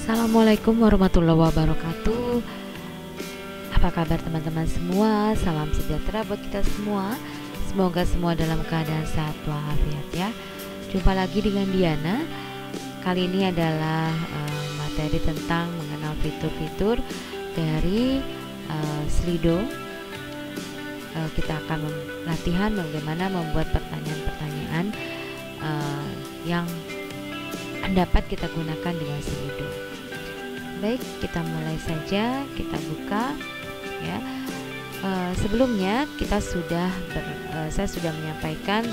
Assalamualaikum warahmatullahi wabarakatuh. Apa kabar teman-teman semua? Salam sejahtera buat kita semua. Semoga semua dalam keadaan sehat walafiat ya. Jumpa lagi dengan Diana. Kali ini adalah materi tentang mengenal fitur-fitur dari Slido. Kita akan latihan bagaimana membuat pertanyaan-pertanyaan yang dapat kita gunakan dengan Slido. Baik, kita mulai saja. Kita buka ya. Sebelumnya saya sudah menyampaikan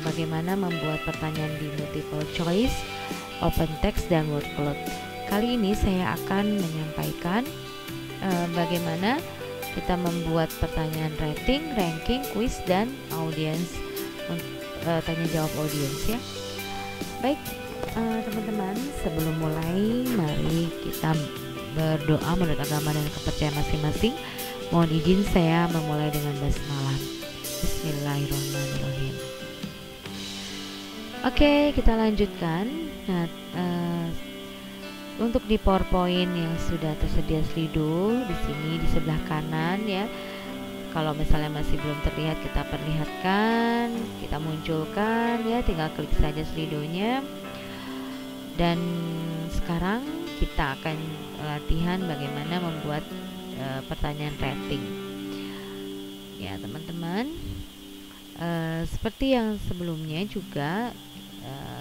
bagaimana membuat pertanyaan di multiple choice, open text, dan word cloud. Kali ini saya akan menyampaikan bagaimana kita membuat pertanyaan rating, ranking, quiz, dan audience, tanya jawab audience ya. Baik, teman-teman, sebelum mulai mari kita berdoa menurut agama dan kepercayaan masing-masing. Mohon izin saya memulai dengan basmalah. Bismillahirrahmanirrahim. Oke, kita lanjutkan. Nah, untuk di PowerPoint yang sudah tersedia Slido di sini di sebelah kanan ya. Kalau misalnya masih belum terlihat, kita perlihatkan, kita munculkan ya, tinggal klik saja Slidonya. Dan sekarang kita akan latihan bagaimana membuat pertanyaan rating ya teman-teman. Seperti yang sebelumnya juga,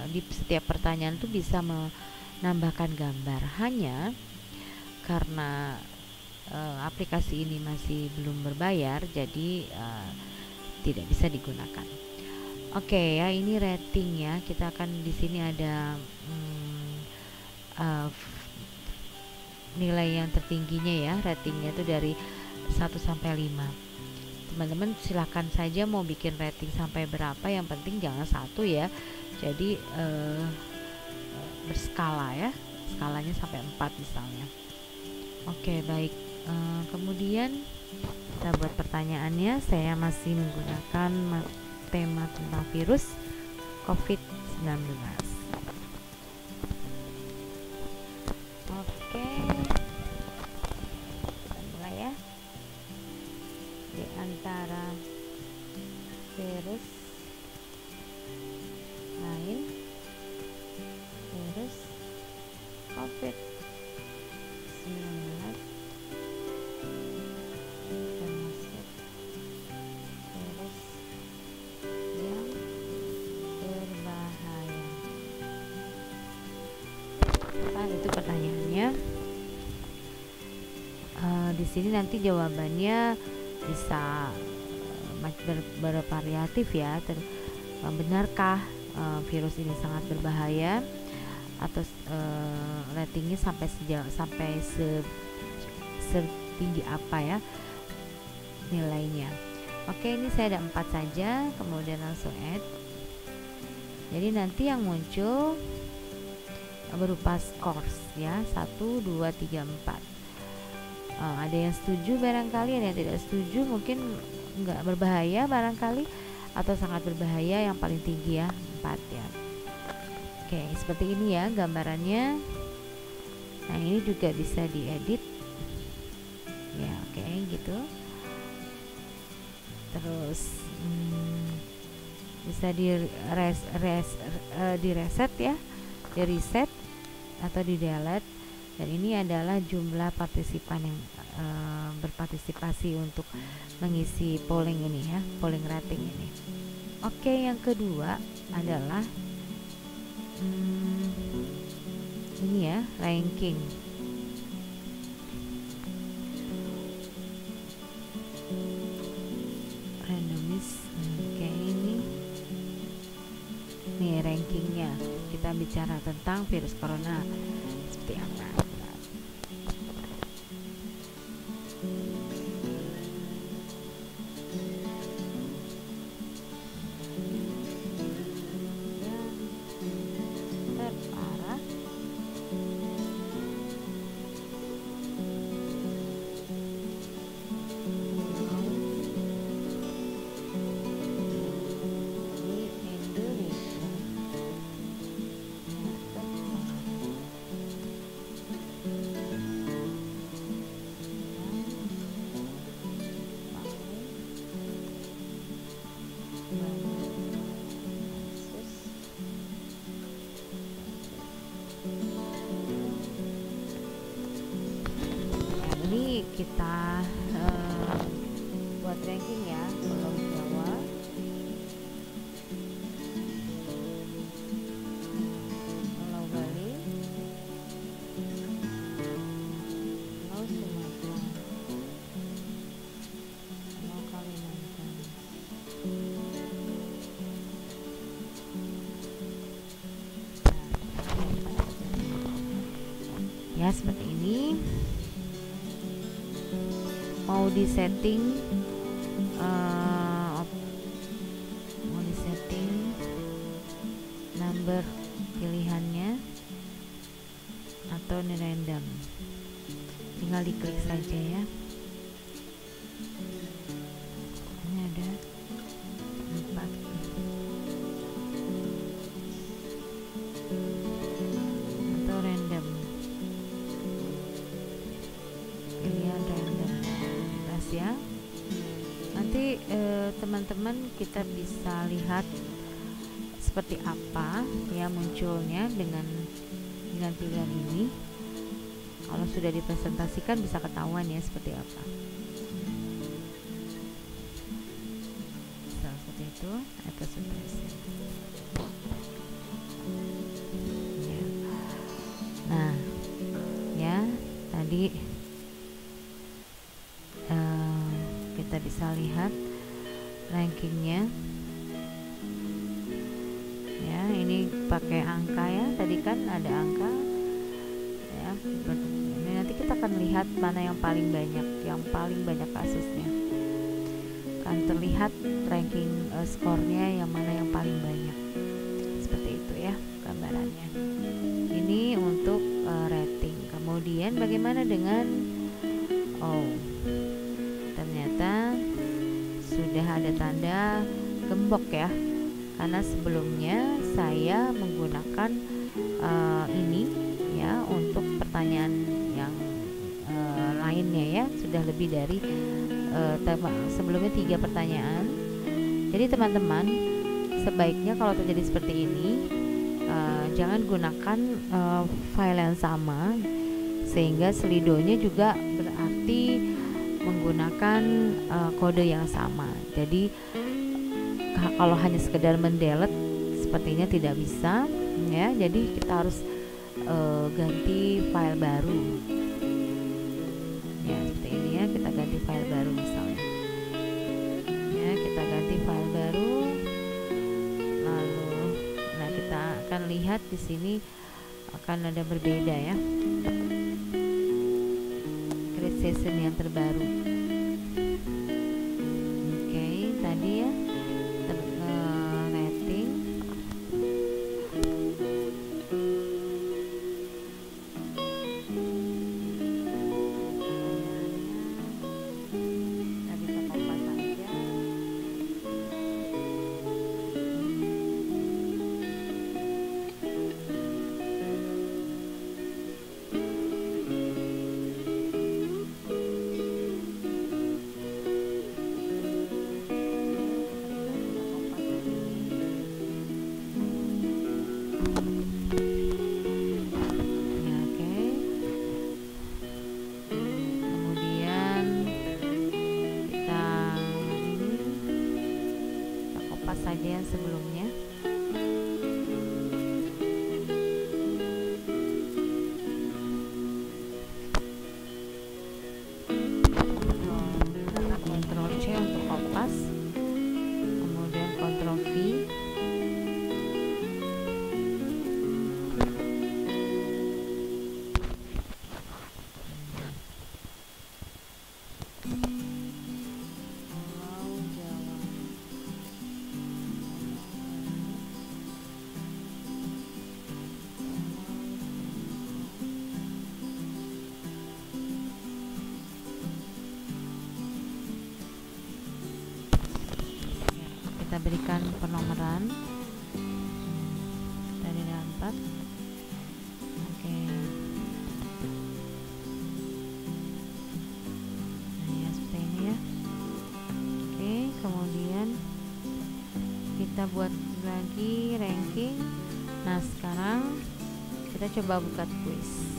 di setiap pertanyaan itu bisa menambahkan gambar. Hanya karena aplikasi ini masih belum berbayar, jadi tidak bisa digunakan. Oke ya, ini rating ya. Kita akan di sini ada nilai yang tertingginya ya, ratingnya itu dari 1 sampai 5. Teman-teman silahkan saja mau bikin rating sampai berapa, yang penting jangan 1 ya. Jadi berskala ya, skalanya sampai 4 misalnya. Oke, baik. Kemudian kita buat pertanyaannya. Saya masih menggunakan tema tentang virus COVID-19. Oke, kita mulai ya. Di antara virus lain, virus COVID-19 termasuk virus yang berbahaya. Itu pertanyaannya. Di sini nanti jawabannya bisa bervariatif ya. Benarkah virus ini sangat berbahaya, atau ratingnya sampai setinggi apa ya nilainya. Oke, ini saya ada 4 saja, kemudian langsung add. Jadi nanti yang muncul berupa scores ya, 1, 2, 3, 4. Ada yang setuju barangkali, ada yang tidak setuju, mungkin nggak berbahaya barangkali, atau sangat berbahaya yang paling tinggi ya, 4 ya. Oke, seperti ini ya gambarannya. Nah, ini juga bisa diedit ya. Oke, gitu. Terus bisa di reset ya, di reset atau di delete. Dan ini adalah jumlah partisipan yang berpartisipasi untuk mengisi polling ini ya, polling rating ini. Oke, yang kedua adalah ini ya, ranking. Randomis. Oke, ini nih rankingnya. Kita bicara tentang virus corona seperti apa. ranking ya, Pulau Jawa, Pulau Bali, Pulau Sumatera, Pulau Kalimantan. Ya, seperti ini. Mau disetting number pilihannya atau random, tinggal diklik saja ya. Ini ada 4 atau random, pilihan random bebas ya. Nanti teman-teman kita bisa lihat seperti apa ya munculnya dengan pilihan ini. Kalau sudah dipresentasikan bisa ketahuan ya seperti apa. Seperti itu atau seperti ya. Nah ya, tadi kita bisa lihat rankingnya ya. Ini pakai angka ya, tadi kan ada angka ya. Ini nanti kita akan lihat mana yang paling banyak kasusnya, akan terlihat ranking skornya yang mana yang paling banyak, seperti itu ya gambarannya. Ini untuk rating. Kemudian bagaimana dengan ternyata sudah ada tanda gembok ya, karena sebelumnya saya menggunakan ini ya untuk pertanyaan yang lainnya ya, sudah lebih dari sebelumnya 3 pertanyaan. Jadi teman-teman sebaiknya kalau terjadi seperti ini jangan gunakan file yang sama, sehingga slidonya juga berarti menggunakan kode yang sama. Jadi kalau hanya sekedar mendelete sepertinya tidak bisa ya. Jadi kita harus ganti file baru ya, seperti ini ya. Kita ganti file baru misalnya ya, kita ganti file baru. Lalu kita akan lihat di sini akan ada berbeda ya, create session yang terbaru. Oke, tadi ya rating. Kita bisa kompas saja. Saja yang sebelumnya. Ctrl C untuk kompas, kemudian Ctrl V. Kita berikan penomoran dari 4. Oke. Nah ya, seperti ini ya. Oke, kemudian kita buat lagi ranking. Nah sekarang kita coba buka quiz.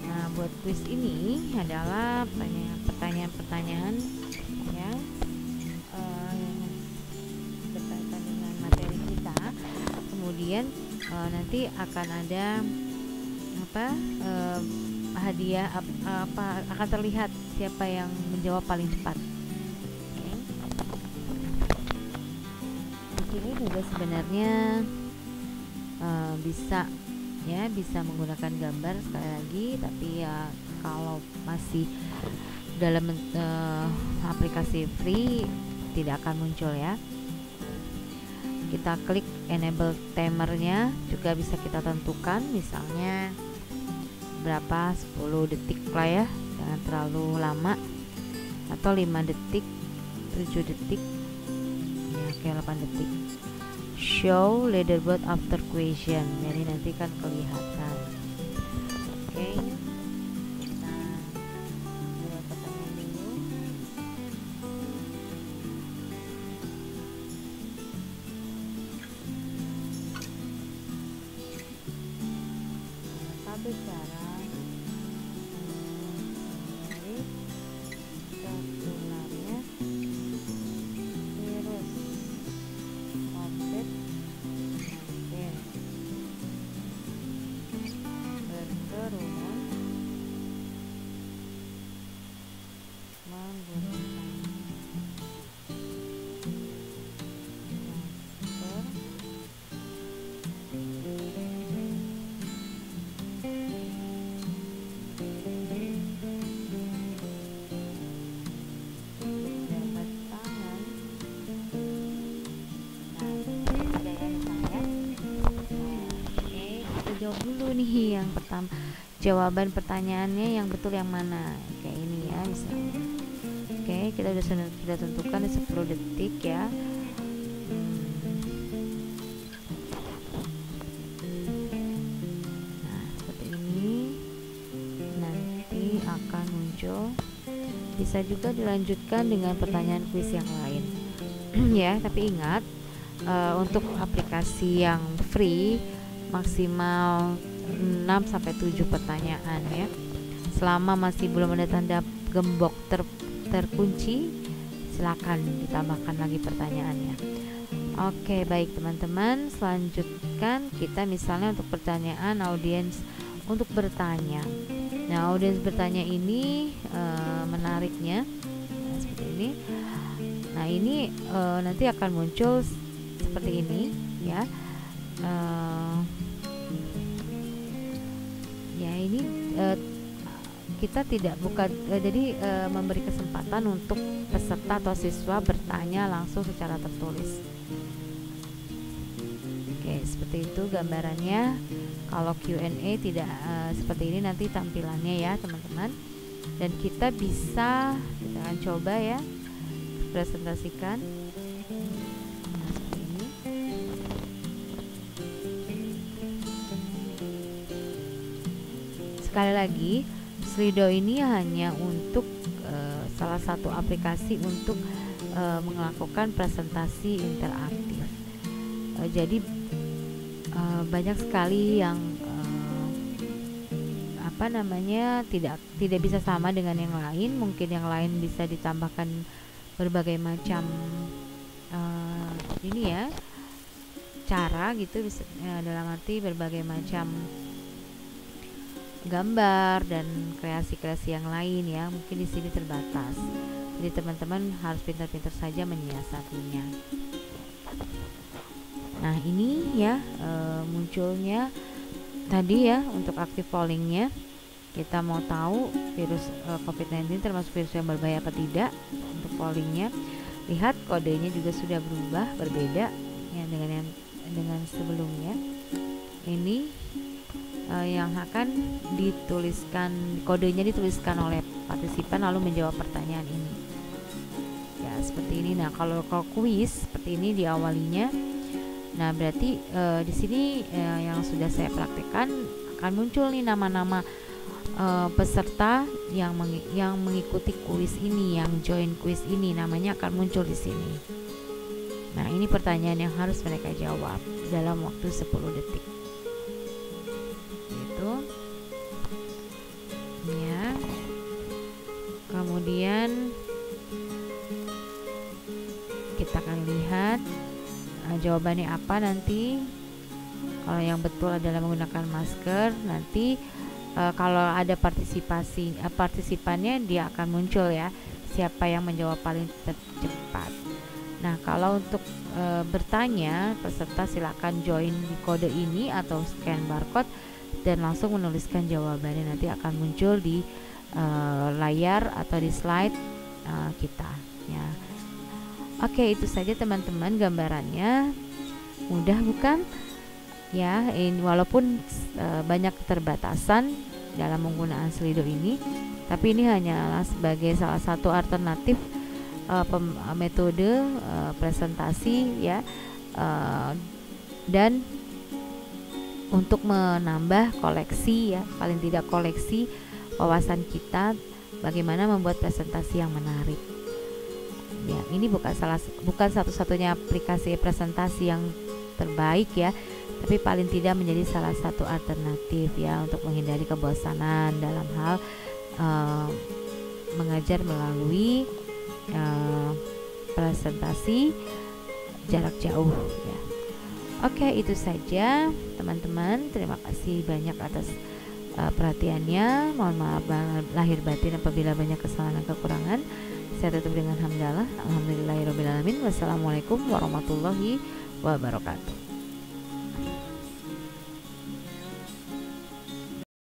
Nah buat quiz ini adalah pertanyaan-pertanyaan ya nanti akan ada hadiah akan terlihat siapa yang menjawab paling cepat. Oke. Di sini juga sebenarnya bisa menggunakan gambar sekali lagi, tapi ya kalau masih dalam aplikasi free tidak akan muncul ya. Kita klik enable timernya, juga bisa kita tentukan misalnya berapa, 10 detik lah ya, jangan terlalu lama, atau 5 detik, 7 detik ya, kayak 8 detik. Show leaderboard after question, jadi nanti kan kelihatan. Oke, kita buat pertanyaan dulu. Satu cara dari tertularnya virus COVID-19 berkerumun menggunakan jawab dulu nih yang pertama, jawaban pertanyaannya yang betul yang mana, kayak ini ya misalnya. Oke, kita sudah tentukan 10 detik ya. Nah, seperti ini nanti akan muncul. Bisa juga dilanjutkan dengan pertanyaan kuis yang lain ya, tapi ingat untuk aplikasi yang free maksimal 6-7 pertanyaan ya. Selama masih belum ada tanda gembok terkunci, silakan ditambahkan lagi pertanyaannya. Oke, baik teman-teman, selanjutkan kita misalnya untuk pertanyaan audiens untuk bertanya. Nah, audiens bertanya ini menariknya seperti ini. Nah, ini nanti akan muncul seperti ini ya. Ini kita memberi kesempatan untuk peserta atau siswa bertanya langsung secara tertulis. Oke, seperti itu gambarannya. Kalau Q&A tidak seperti ini nanti tampilannya ya teman-teman. Dan kita akan coba ya presentasikan. Sekali lagi, Slido ini hanya untuk salah satu aplikasi untuk melakukan presentasi interaktif. Jadi banyak sekali yang tidak bisa sama dengan yang lain. Mungkin yang lain bisa ditambahkan berbagai macam cara gitu, dalam arti berbagai macam gambar dan kreasi-kreasi yang lain ya. Mungkin di sini terbatas, jadi teman-teman harus pintar-pintar saja menyiasatinya. Nah, ini ya munculnya tadi ya untuk active pollingnya. Kita mau tahu virus COVID-19 termasuk virus yang berbahaya apa tidak. Untuk pollingnya, lihat kodenya juga sudah berubah, berbeda ya dengan sebelumnya. Ini yang akan dituliskan, kodenya dituliskan oleh partisipan lalu menjawab pertanyaan ini ya, seperti ini. Nah, kalau kuis seperti ini diawalinya. Nah, berarti di sini yang sudah saya praktekkan akan muncul nih nama-nama peserta yang mengikuti kuis ini, yang join kuis ini, namanya akan muncul di sini. Nah, ini pertanyaan yang harus mereka jawab dalam waktu 10 detik. Ya, kemudian kita akan lihat jawabannya apa nanti. Kalau yang betul adalah menggunakan masker, nanti kalau ada partisipannya dia akan muncul ya, siapa yang menjawab paling cepat. Nah, kalau untuk bertanya, peserta silakan join di kode ini atau scan barcode dan langsung menuliskan jawabannya, nanti akan muncul di layar atau di slide kita ya. Oke, itu saja teman-teman gambarannya. Mudah bukan? Ya, ini walaupun banyak keterbatasan dalam penggunaan Slido ini, tapi ini hanyalah sebagai salah satu alternatif metode presentasi ya, dan untuk menambah koleksi ya, paling tidak koleksi wawasan kita bagaimana membuat presentasi yang menarik. Ya, ini bukan satu-satunya aplikasi presentasi yang terbaik ya, tapi paling tidak menjadi salah satu alternatif ya untuk menghindari kebosanan dalam hal mengajar melalui presentasi jarak jauh ya. Oke, itu saja teman-teman. Terima kasih banyak atas perhatiannya. Mohon maaf lahir batin apabila banyak kesalahan dan kekurangan. Saya tutup dengan hamdalah. Alhamdulillahirabbil alamin. Wassalamualaikum warahmatullahi wabarakatuh.